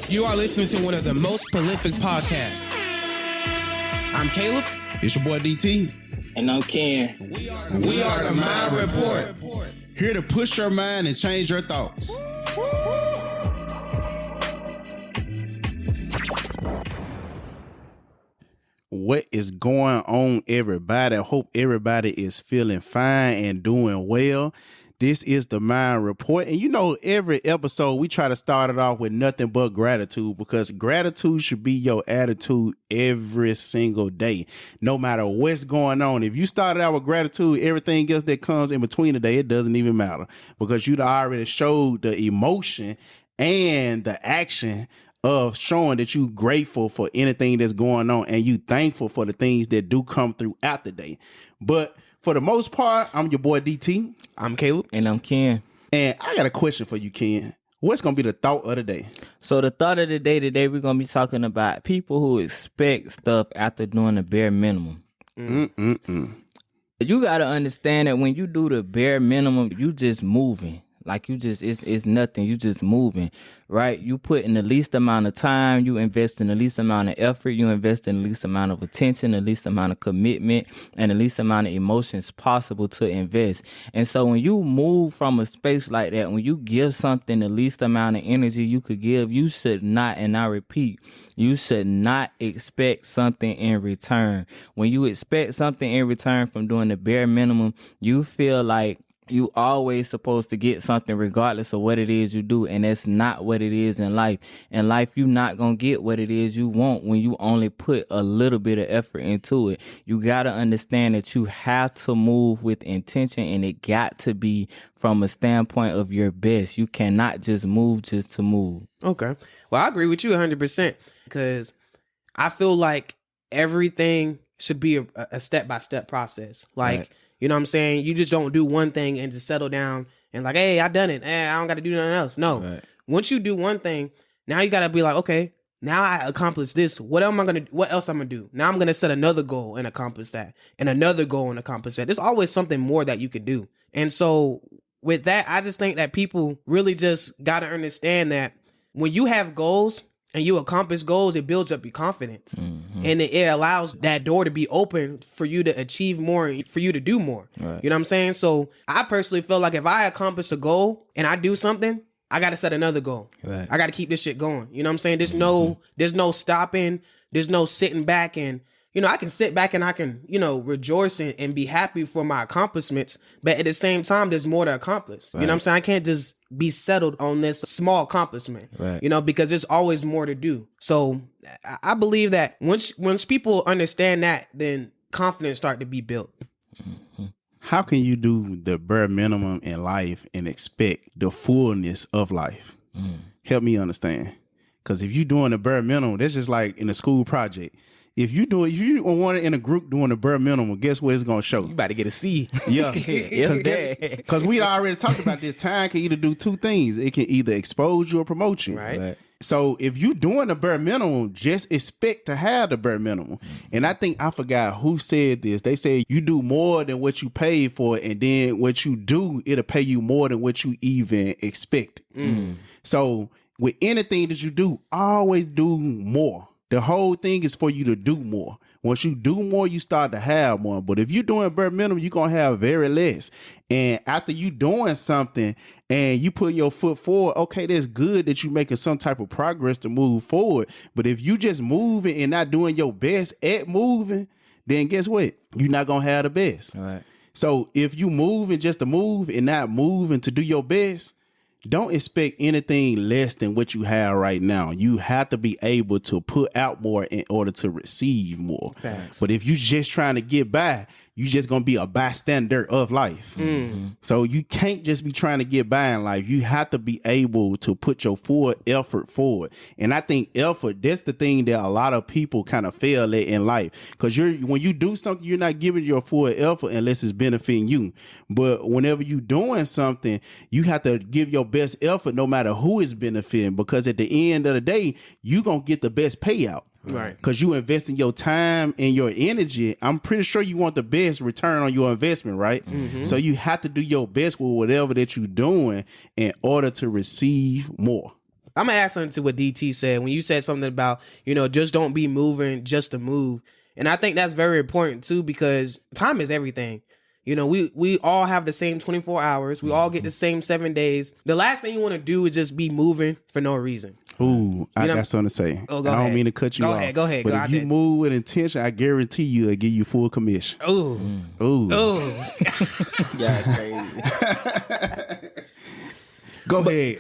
You are listening to one of the most prolific podcasts. I'm Caleb. It's your boy DT. And I'm Ken. We are the Mind Report. Here to push your mind and change your thoughts. What is going on, everybody? I hope everybody is feeling fine and doing well. This is the Mind Report. And you know, every episode we try to start it off with nothing but gratitude, because gratitude should be your attitude every single day, no matter what's going on. If you started out with gratitude, everything else that comes in between the day, it doesn't even matter, because you'd already showed the emotion and the action of showing that you grateful for anything that's going on and you thankful for the things that do come throughout the day. But for the most part, I'm your boy DT. I'm Caleb. And I'm Ken. And I got a question for you, Ken. What's going to be the thought of the day? So the thought of the day today, we're going to be talking about people who expect stuff after doing the bare minimum. You got to understand that when you do the bare minimum, you just moving. Like you just, it's nothing. You just moving, right? You put in the least amount of time. You invest in the least amount of effort. You invest in the least amount of attention, the least amount of commitment, and the least amount of emotions possible to invest. And so when you move from a space like that, when you give something the least amount of energy you could give, you should not, and I repeat, you should not expect something in return. When you expect something in return from doing the bare minimum, you feel like you always supposed to get something regardless of what it is you do, and that's not what it is in life. In life, you're not going to get what it is you want when you only put a little bit of effort into it. You got to understand that you have to move with intention, and it got to be from a standpoint of your best. You cannot just move just to move. Okay. Well, I agree with you 100%, because I feel like everything should be a step-by-step process. Like, right. You know what I'm saying? You just don't do one thing and just settle down and like, hey, I done it. I don't got to do nothing else. No. Right. Once you do one thing, now you got to be like, okay, now I accomplished this. What else I'm going to do? Now I'm going to set another goal and accomplish that, and another goal and accomplish that. There's always something more that you could do. And so with that, I just think that people really just got to understand that when you have goals and you accomplish goals, it builds up your confidence. Mm-hmm. And it allows that door to be open for you to achieve more, for you to do more. Right. You know what I'm saying? So I personally feel like if I accomplish a goal and I do something, I got to set another goal. Right. I got to keep this shit going. You know what I'm saying? There's no stopping. There's no sitting back and, you know, I can sit back and I can, you know, rejoice and be happy for my accomplishments. But at the same time, there's more to accomplish. Right. You know what I'm saying? I can't just be settled on this small accomplishment, right. You know, because there's always more to do. So I believe that once people understand that, then confidence start to be built. Mm-hmm. How can you do the bare minimum in life and expect the fullness of life? Help me understand. Because if you're doing the bare minimum, that's just like in a school project. If you want it in a group doing the bare minimum, guess what it's going to show? You about to get a C. Yeah. Because we already talked about this. Time can either do two things. It can either expose you or promote you. Right. So if you're doing the bare minimum, just expect to have the bare minimum. And I think I forgot who said this. They say you do more than what you paid for, and then what you do, it'll pay you more than what you even expected. So with anything that you do, always do more. The whole thing is for you to do more. Once you do more, you start to have more. But if you're doing bare minimum, you're going to have very less. And after you doing something and you put your foot forward, okay, that's good that you're making some type of progress to move forward. But if you just moving and not doing your best at moving, then guess what? You're not going to have the best. All right. So if you moving just to move and not moving to do your best, don't expect anything less than what you have right now. You have to be able to put out more in order to receive more. Facts. But if you just trying to get by, you just going to be a bystander of life. Mm-hmm. So you can't just be trying to get by in life. You have to be able to put your full effort forward. And I think effort, that's the thing that a lot of people kind of fail at in life. Because when you do something, you're not giving your full effort unless it's benefiting you. But whenever you're doing something, you have to give your best effort no matter who is benefiting. Because at the end of the day, you're going to get the best payout. Right. Because you invest in your time and your energy. I'm pretty sure you want the best return on your investment, right? Mm-hmm. So you have to do your best with whatever that you're doing in order to receive more. I'm gonna add something to what DT said when you said something about, just don't be moving just to move. And I think that's very important too, because time is everything. We all have the same 24 hours. We all get the same 7 days. The last thing you want to do is just be moving for no reason. Ooh, I got something to say. Oh, I go don't ahead. mean to cut you Go off. ahead, go ahead. But Go if out you there. move with intention, I guarantee you I'll give you full commission. Ooh. Ooh. Ooh. Yeah, crazy. Go ahead.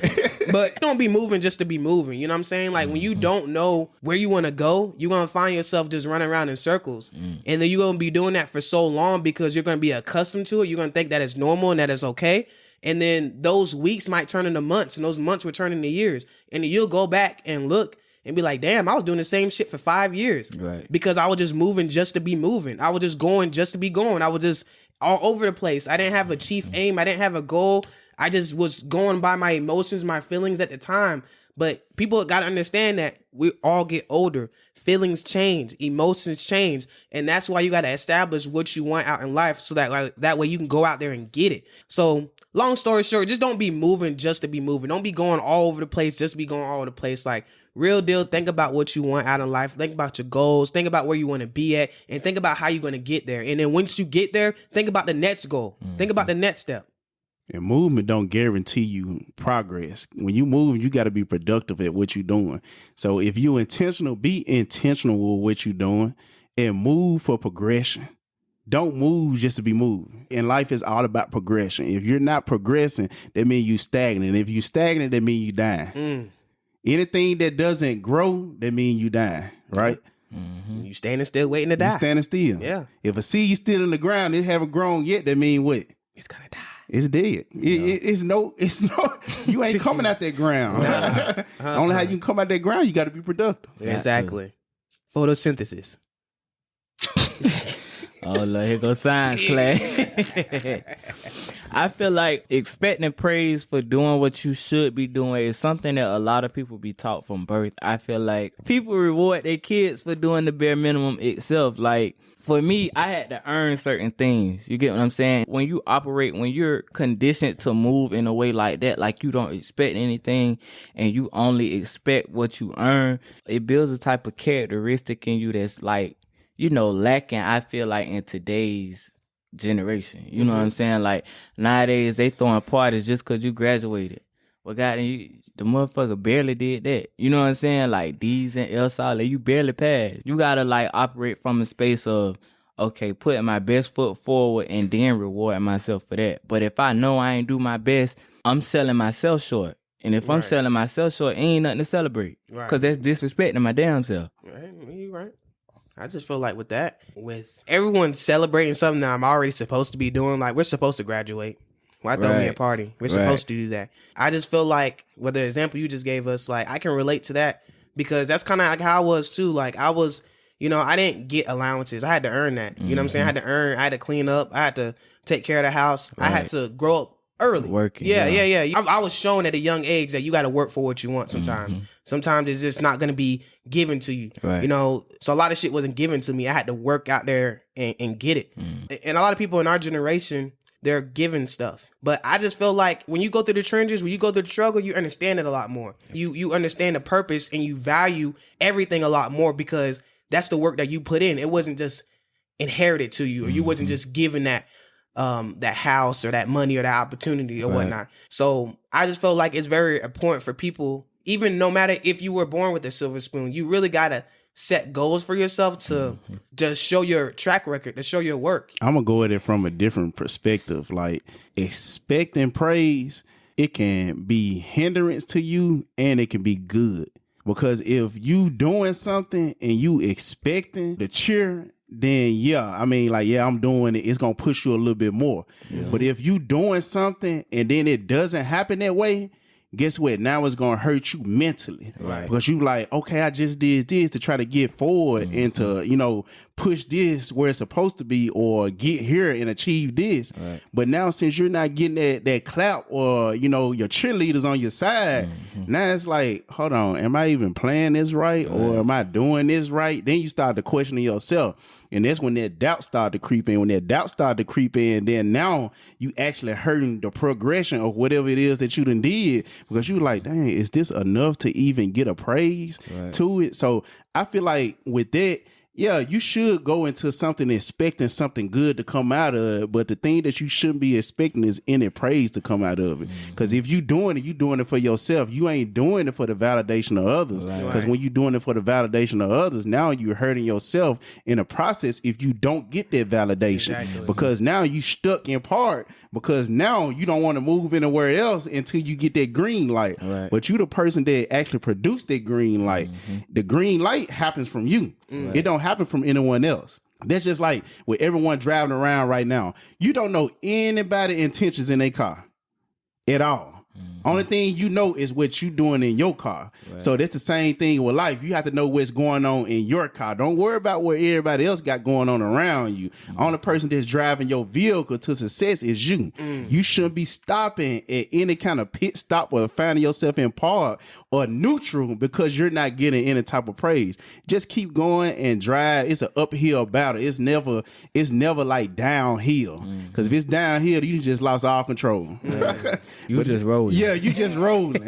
But don't be moving just to be moving. You know what I'm saying? Like when you don't know where you want to go, you're going to find yourself just running around in circles. And then you're going to be doing that for so long because you're going to be accustomed to it. You're going to think that it's normal and that it's okay. And then those weeks might turn into months, and those months will turn into years. And then you'll go back and look and be like, damn, I was doing the same shit for 5 years. Right. Because I was just moving just to be moving. I was just going just to be going. I was just all over the place. I didn't have a chief aim. I didn't have a goal. I just was going by my emotions, my feelings at the time. But people got to understand that we all get older. Feelings change, emotions change. And that's why you got to establish what you want out in life so that way you can go out there and get it. So long story short, just don't be moving just to be moving. Don't be going all over the place, just be going all over the place. Like, real deal, think about what you want out in life. Think about your goals. Think about where you want to be at. And think about how you're going to get there. And then once you get there, think about the next goal. Think about the next step. And movement don't guarantee you progress. When you move, you got to be productive at what you're doing. So if you intentional, be intentional with what you're doing and move for progression. Don't move just to be moving. And life is all about progression. If you're not progressing, that means you stagnant. If you stagnant, that means you dying. Anything that doesn't grow, that means you dying, right? You standing still waiting to die. You standing still. Yeah. If a seed still in the ground, it haven't grown yet, that means what? It's going to die. It's dead. It's no. You ain't coming out that ground. Only how you can come out that ground, you got to be productive. Exactly. Photosynthesis. Oh, look, here goes science class. I feel like expecting praise for doing what you should be doing is something that a lot of people be taught from birth. I feel like people reward their kids for doing the bare minimum itself. Like, for me, I had to earn certain things. You get what I'm saying? When you're conditioned to move in a way like that, like you don't expect anything and you only expect what you earn, it builds a type of characteristic in you that's like, lacking, I feel like, in today's generation. You know what I'm saying? Like, nowadays, they throwing parties just because you graduated. Well, God, the motherfucker barely did that. You know what I'm saying? Like, D's and El Sale, you barely passed. You gotta, like, operate from a space of, okay, putting my best foot forward and then rewarding myself for that. But if I know I ain't do my best, I'm selling myself short. And if I'm selling myself short, ain't nothing to celebrate. Because that's disrespecting my damn self. Right, you right. I just feel like with everyone celebrating something that I'm already supposed to be doing, like, we're supposed to graduate. Why throw me a party? We're supposed to do that. I just feel like, with the example you just gave us, like, I can relate to that because that's kind of like how I was too. Like, I was, I didn't get allowances. I had to earn that. You know what I'm saying? I had to clean up. I had to take care of the house. I had to grow up early. Working. Yeah. I was shown at a young age that you got to work for what you want sometimes. Sometimes it's just not going to be given to you. Right. So a lot of shit wasn't given to me. I had to work out there and get it. And a lot of people in our generation, they're given stuff. But I just feel like when you go through the trenches, when you go through the struggle, you understand it a lot more. You understand the purpose and you value everything a lot more because that's the work that you put in. It wasn't just inherited to you, or you wasn't just given that house or that money or that opportunity or whatnot. So I just feel like it's very important for people, even no matter if you were born with a silver spoon, you really got to set goals for yourself to just show your track record, to show your work. I'm going to go at it from a different perspective. Like, expecting praise, it can be hindrance to you and it can be good. Because if you doing something and you expecting the cheer, then I'm doing it. It's going to push you a little bit more. Yeah. But if you doing something and then it doesn't happen that way, guess what? Now it's going to hurt you mentally. Right. Because you like, okay, I just did this to try to get forward and to, push this where it's supposed to be or get here and achieve this. Right. But now since you're not getting that clap or, you know, your cheerleaders on your side, now it's like, hold on, am I even playing this right? Or am I doing this right? Then you start to question yourself. And that's when that doubt started to creep in. When that doubt started to creep in, then now you actually hurting the progression of whatever it is that you done did, because you like, dang, is this enough to even get a praise to it? So I feel like with that, yeah, you should go into something expecting something good to come out of it, but the thing that you shouldn't be expecting is any praise to come out of it. Because if you doing it for yourself. You ain't doing it for the validation of others. Because when you doing it for the validation of others, now you're hurting yourself in the process if you don't get that validation. Exactly. Because now you stuck in part, because now you don't want to move anywhere else until you get that green light. Right. But you the person that actually produced that green light. The green light happens from you. It don't happen from anyone else. That's just like with everyone driving around right now. You don't know anybody's intentions in their car at all. Only thing you know is what you doing in your car. So that's the same thing with life. You have to know what's going on in your car. Don't worry about what everybody else got going on around you. Only person that's driving your vehicle to success is you. You shouldn't be stopping at any kind of pit stop or finding yourself in park or neutral because you're not getting any type of praise. Just keep going and drive. It's an uphill battle. It's never like downhill. Because if it's downhill, you just lost all control. You just rolling. Yeah, you just rolling.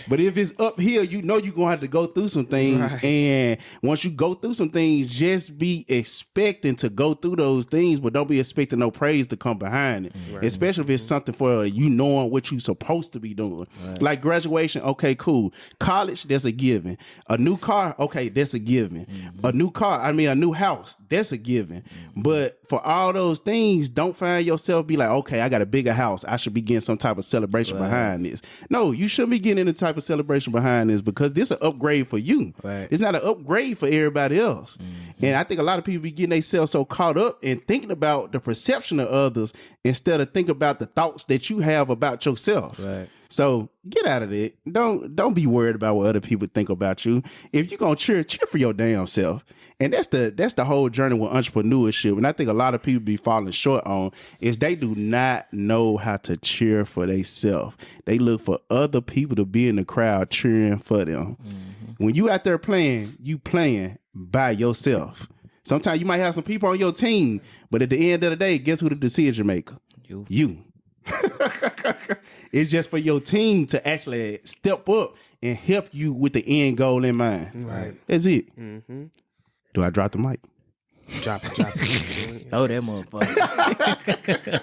But if it's uphill, you know you're going to have to go through some things. Right. And once you go through some things, just be expecting to go through those things, but don't be expecting no praise to come behind it. Especially if it's something for you knowing what you're supposed to be doing. Like graduation, okay, cool. College, that's a given. A new car, okay, that's a given. A new house, that's a given. But for all those things, don't find yourself be like, okay, I got a bigger house. I should be getting some type of celebration behind this. No, you shouldn't be getting any type of celebration behind this, because this is an upgrade for you. Right. It's not an upgrade for everybody else. And I think a lot of people be getting themselves so caught up in thinking about the perception of others instead of thinking about the thoughts that you have about yourself. Right. So get out of it. Don't be worried about what other people think about you. If you're gonna cheer for your damn self. And that's the whole journey with entrepreneurship. And I think a lot of people be falling short on is they do not know how to cheer for themselves. They look for other people to be in the crowd cheering for them. When you out there playing, you playing by yourself. Sometimes you might have some people on your team, but at the end of the day, guess who the decision maker? You. It's just for your team to actually step up and help you with the end goal in mind. Right. That's it. Do I drop the mic? Drop it. Throw that motherfucker.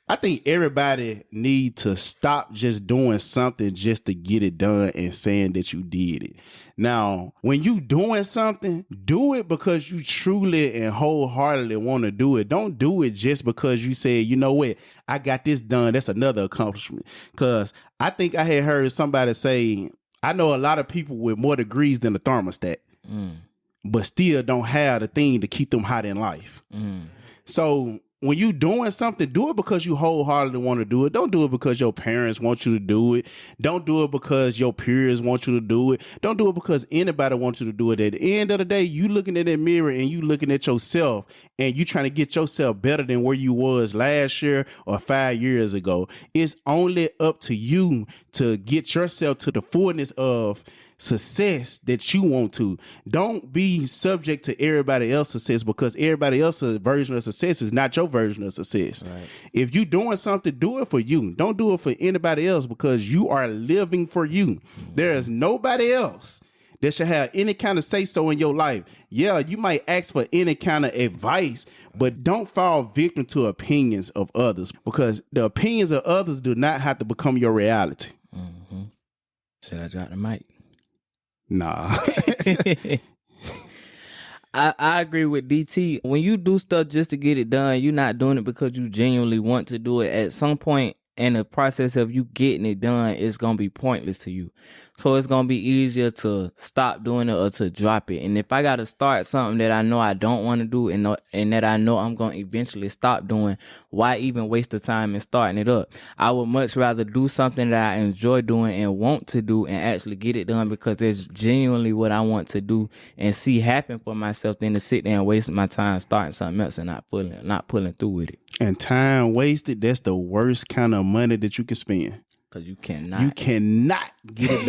I think everybody need to stop just doing something just to get it done and saying that you did it. Now, when you doing something, do it because you truly and wholeheartedly want to do it. Don't do it just because you say, you know what, I got this done. That's another accomplishment. Because I think I had heard somebody say, I know a lot of people with more degrees than a thermostat, but still don't have the thing to keep them hot in life. So when you doing something, do it because you wholeheartedly want to do it. Don't do it because your parents want you to do it. Don't do it because your peers want you to do it. Don't do it because anybody wants you to do it. At the end of the day, you looking in that mirror and you looking at yourself and you trying to get yourself better than where you was last year or 5 years ago. It's only up to you to get yourself to the fullness of success that you want to. Don't be subject to everybody else's success, because everybody else's version of success is not your version of success. Right. If you doing something, do it for you. Don't do it for anybody else, because you are living for you. There is nobody else that should have any kind of say so in your life. Yeah, you might ask for any kind of advice, but don't fall victim to opinions of others, because the opinions of others do not have to become your reality. Should I drop the mic? Nah. I agree with DT. When you do stuff just to get it done, you're not doing it because you genuinely want to do it. At some point, and the process of you getting it done is going to be pointless to you. So it's going to be easier to stop doing it or to drop it. And if I got to start something that I know I don't want to do and that I know I'm going to eventually stop doing, why even waste the time in starting it up? I would much rather do something that I enjoy doing and want to do and actually get it done because it's genuinely what I want to do and see happen for myself than to sit there and waste my time starting something else and not pulling through with it. And time wasted, that's the worst kind of money that you can spend. Because you cannot. You cannot get it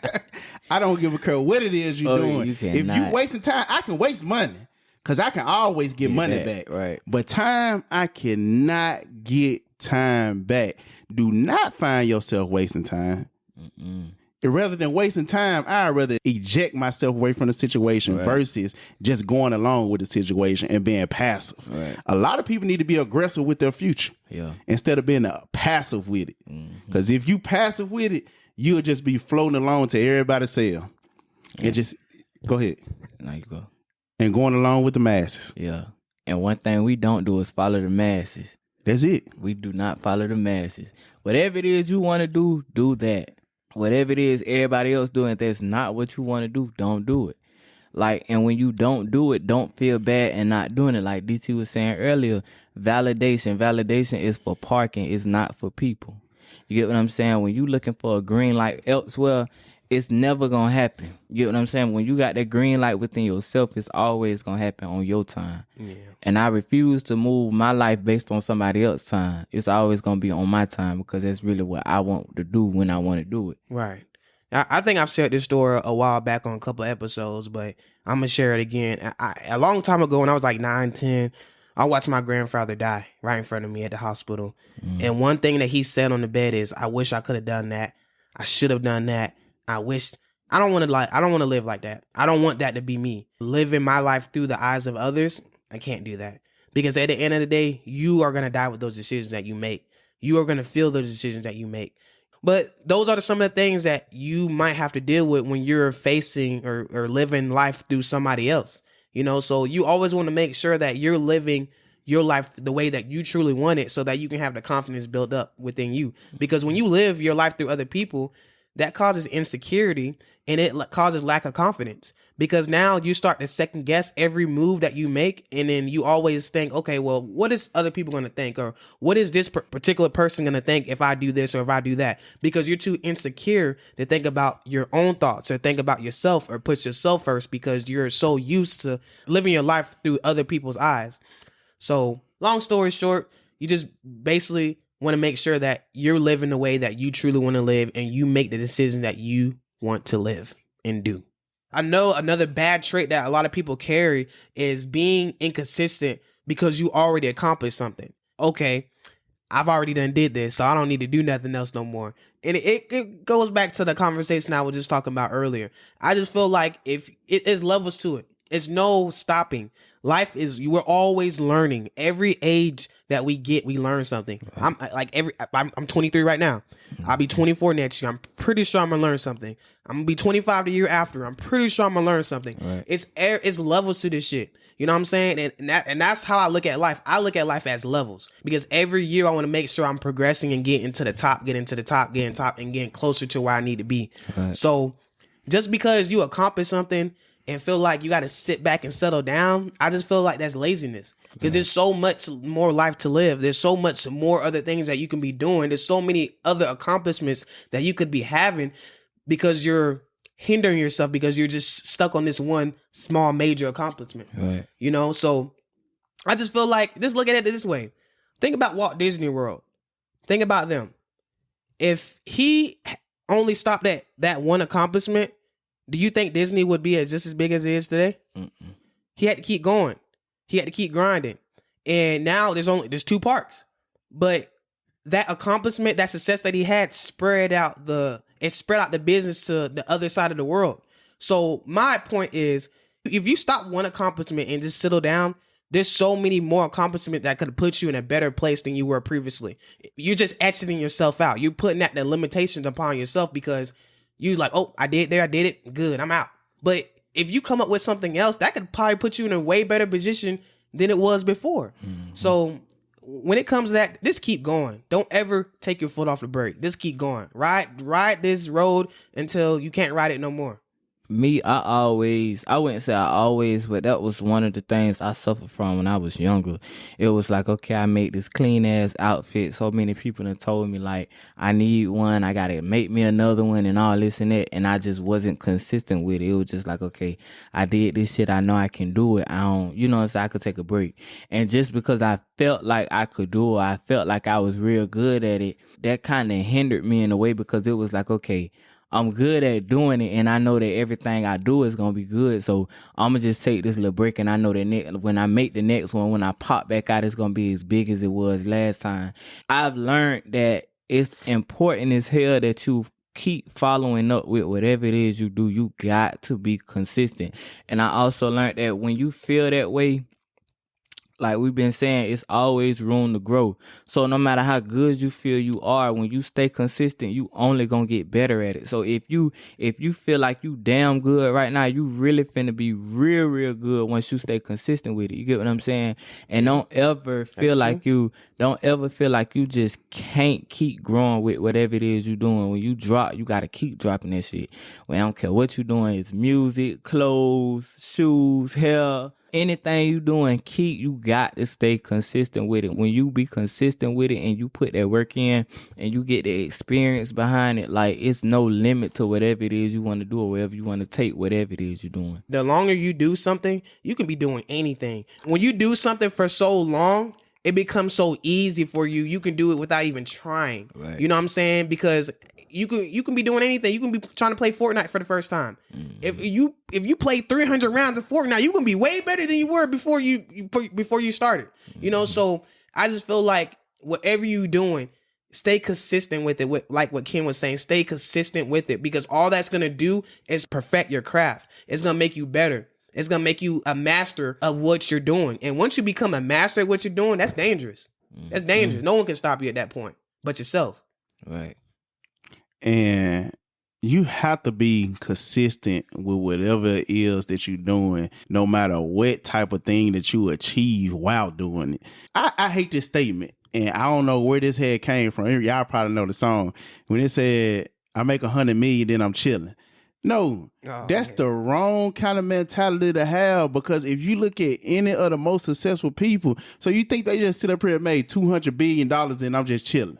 back. I don't give a care what it is you're doing. You if you wasting time, I can waste money because I can always get money back. Right. But time, I cannot get time back. Do not find yourself wasting time. Rather than wasting time, I'd rather eject myself away from the situation versus just going along with the situation and being passive. Right. A lot of people need to be aggressive with their future instead of being passive with it. Because if you passive with it, you'll just be floating along to everybody's sale. And just go ahead. There you go. And going along with the masses. Yeah. And one thing we don't do is follow the masses. That's it. We do not follow the masses. Whatever it is you want to do that. Whatever it is everybody else doing, if that's not what you want to do, don't do it. Like, and when you don't do it, don't feel bad and not doing it. Like DT was saying earlier, validation is for parking. It's not for people. You get what I'm saying? When you looking for a green light elsewhere, it's never going to happen. You get what I'm saying? When you got that green light within yourself, it's always going to happen on your time. Yeah. And I refuse to move my life based on somebody else's time. It's always going to be on my time because that's really what I want to do when I want to do it. Right. I think I've shared this story a while back on a couple of episodes, but I'm going to share it again. A long time ago when I was like 9, 10, I watched my grandfather die right in front of me at the hospital. And one thing that he said on the bed is, I wish I could have done that. I should have done that. I don't want to live like that. I don't want that to be me. Living my life through the eyes of others, I can't do that. Because at the end of the day, you are going to die with those decisions that you make. You are going to feel those decisions that you make. But those are some of the things that you might have to deal with when you're facing or living life through somebody else. You know, so you always want to make sure that you're living your life the way that you truly want it so that you can have the confidence built up within you. Because when you live your life through other people, that causes insecurity and it causes lack of confidence because now you start to second guess every move that you make. And then you always think, okay, well, what is other people going to think? Or what is this particular person going to think if I do this or if I do that? Because you're too insecure to think about your own thoughts or think about yourself or put yourself first because you're so used to living your life through other people's eyes. So long story short, you just basically want to make sure that you're living the way that you truly want to live and you make the decision that you want to live and do. I know another bad trait that a lot of people carry is being inconsistent because you already accomplished something. Okay, I've already did this, so I don't need to do nothing else no more. And it goes back to the conversation I was just talking about earlier. I just feel like if it's levels to it. It's no stopping. Life is, we're always learning. Every age that we get, we learn something. I'm 23 right now. I'll be 24 next year. I'm pretty sure I'm gonna learn something. I'm gonna be 25 the year after. I'm pretty sure I'm gonna learn something. Right. It's levels to this shit. You know what I'm saying? And that's how I look at life. I look at life as levels because every year I want to make sure I'm progressing and getting to the top, and getting closer to where I need to be. Right. So just because you accomplish something and feel like you got to sit back and settle down, I just feel like that's laziness because there's so much more life to live. There's so much more other things that you can be doing. There's so many other accomplishments that you could be having because you're hindering yourself because you're just stuck on this one small major accomplishment. Right. You know, so I just feel like, just look at it this way. Think about Walt Disney World. Think about them. If he only stopped at that one accomplishment, do you think Disney would be just as big as it is today? Mm-mm. He had to keep going. He had to keep grinding. And now there's 2 parks. But that accomplishment, that success that he had spread out the business to the other side of the world. So my point is, if you stop one accomplishment and just settle down, there's so many more accomplishments that could put you in a better place than you were previously. You're just etching yourself out. You're putting that the limitations upon yourself because you like, oh, I did it. Good, I'm out. But if you come up with something else, that could probably put you in a way better position than it was before. Mm-hmm. So when it comes to that, just keep going. Don't ever take your foot off the brake. Just keep going. Ride this road until you can't ride it no more. Me, I wouldn't say I always, but that was one of the things I suffered from when I was younger. It was like, okay, I make this clean ass outfit. So many people have told me like, I need one, I gotta make me another one and all this and that. And I just wasn't consistent with it. It was just like, okay, I did this shit. I know I can do it. I don't, so I could take a break. And just because I felt like I could do it, I felt like I was real good at it, that kind of hindered me in a way, because it was like, okay, I'm good at doing it, and I know that everything I do is going to be good. So I'm going to just take this little break, and I know that when I make the next one, when I pop back out, it's going to be as big as it was last time. I've learned that it's important as hell that you keep following up with whatever it is you do. You got to be consistent. And I also learned that when you feel that way, like we've been saying, it's always room to grow. So no matter how good you feel you are, when you stay consistent, you only gonna get better at it. So if you feel like you damn good right now, you really finna be real, real good once you stay consistent with it. You get what I'm saying? And don't ever feel like you just can't keep growing with whatever it is you're doing. When you drop, you gotta keep dropping that shit. Well, I don't care what you're doing. It's music, clothes, shoes, hair. Anything you doing, you got to stay consistent with it. When you be consistent with it and you put that work in and you get the experience behind it, like it's no limit to whatever it is you want to do or wherever you want to take whatever it is you're doing. The longer you do something, you can be doing anything. When you do something for so long, it becomes so easy for you. You can do it without even trying. Right. You know what I'm saying? Because you can be doing anything. You can be trying to play Fortnite for the first time. Mm-hmm. If you play 300 rounds of Fortnite, you can be way better than you were before you started. Mm-hmm. So I just feel like whatever you doing, stay consistent with it. Like what Ken was saying, stay consistent with it, because all that's gonna do is perfect your craft. It's gonna make you better. It's gonna make you a master of what you're doing. And once you become a master of what you're doing, that's dangerous. That's dangerous. Mm-hmm. No one can stop you at that point but yourself. Right. And you have to be consistent with whatever it is that you're doing, no matter what type of thing that you achieve while doing it. I hate this statement, and I don't know where this head came from. Y'all probably know the song. When it said, I make 100 million, then I'm chilling. No, that's the wrong kind of mentality to have, because if you look at any of the most successful people, so you think they just sit up here and made $200 billion and I'm just chilling.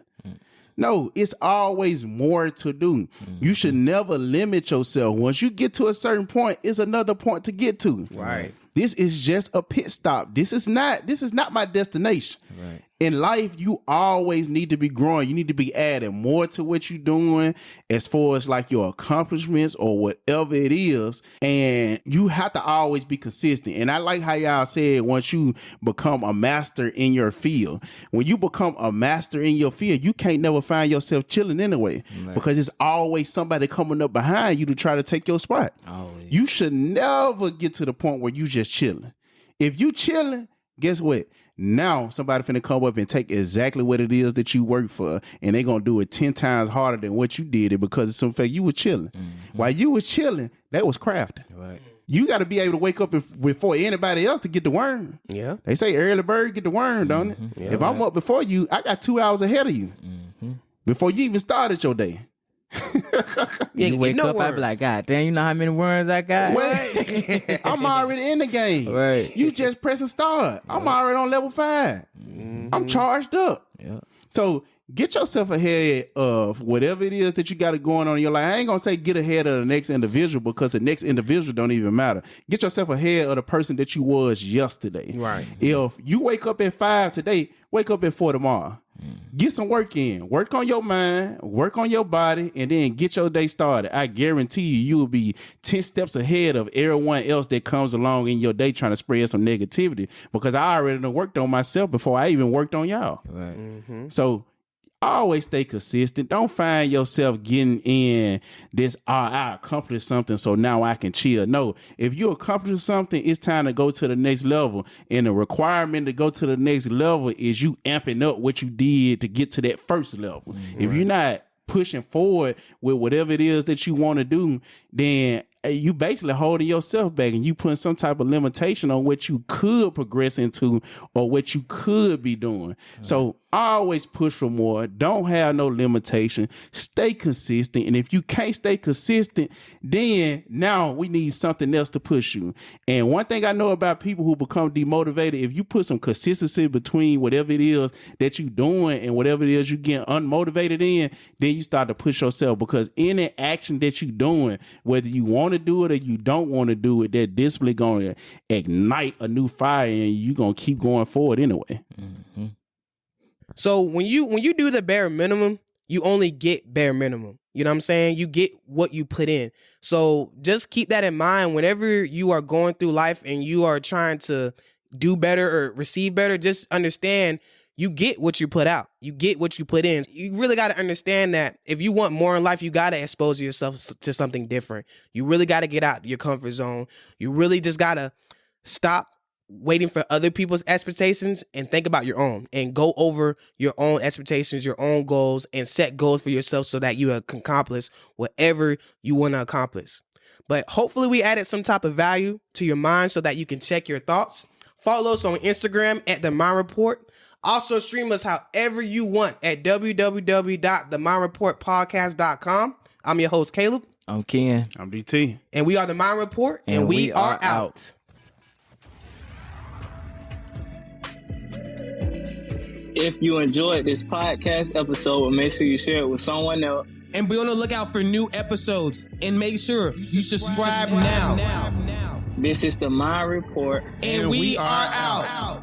No, it's always more to do. Mm-hmm. You should never limit yourself. Once you get to a certain point, it's another point to get to. Right. This is just a pit stop. This is not my destination. Right. In life, you always need to be growing. You need to be adding more to what you're doing as far as like your accomplishments or whatever it is. And you have to always be consistent. And I like how y'all said, once you become a master in your field, when you become a master in your field, you can't never find yourself chilling anyway, right, because it's always somebody coming up behind you to try to take your spot. Always. You should never get to the point where you just chilling. If you chilling, guess what? Now somebody finna come up and take exactly what it is that you work for, and they gonna do it 10 times harder than what you did it, because it's some fact you were chilling. Mm-hmm. While you was chilling, that was crafting. Right. You got to be able to wake up before anybody else to get the worm. Yeah. They say early bird get the worm, don't it? Yeah, if I'm up before you, I got 2 hours ahead of you before you even started your day. You wake up, I be like, God damn, you know how many worms I got? Wait, I'm already in the game. Right. You just pressing start. I'm already on level 5. Mm-hmm. I'm charged up. Yeah. So get yourself ahead of whatever it is that you got going on in your life. I ain't gonna say get ahead of the next individual, because the next individual don't even matter. Get yourself ahead of the person that you was yesterday. Right. If you wake up at 5 today, wake up at 4 tomorrow. Get some work in. Work on your mind, work on your body, and then get your day started. I guarantee you will be 10 steps ahead of everyone else that comes along in your day trying to spread some negativity, because I already done worked on myself before I even worked on y'all. Right. Mm-hmm. So always stay consistent. Don't find yourself getting in this, I accomplished something, so now I can chill. No, if you accomplish something, it's time to go to the next level. And the requirement to go to the next level is you amping up what you did to get to that first level. Mm-hmm. If you're not pushing forward with whatever it is that you want to do, then you basically holding yourself back, and you putting some type of limitation on what you could progress into or what you could be doing. So always push for more. Don't have no limitation. Stay consistent. And if you can't stay consistent, then now we need something else to push you. And one thing I know about people who become demotivated, if you put some consistency between whatever it is that you're doing and whatever it is you get unmotivated in, then you start to push yourself, because any action that you're doing, whether you want to do it or you don't want to do it, that discipline going to ignite a new fire, and you're going to keep going forward anyway. Mm-hmm. So when you do the bare minimum, you only get bare minimum. You know what I'm saying? You get what you put in. So just keep that in mind whenever you are going through life and you are trying to do better or receive better. Just understand you get what you put out. You get what you put in. You really got to understand that if you want more in life, you got to expose yourself to something different. You really got to get out your comfort zone. You really just got to stop waiting for other people's expectations and think about your own, and go over your own expectations, your own goals, and set goals for yourself so that you can accomplish whatever you want to accomplish. But hopefully we added some type of value to your mind so that you can check your thoughts. Follow us on Instagram at The Mind Report. Also stream us however you want at www.themindreportpodcast.com. I'm your host, Caleb. I'm Ken. I'm DT. And we are The Mind Report, and we are out. If you enjoyed this podcast episode, make sure you share it with someone else. And be on the lookout for new episodes. And make sure you subscribe now. This is The Mind Report. And we are out.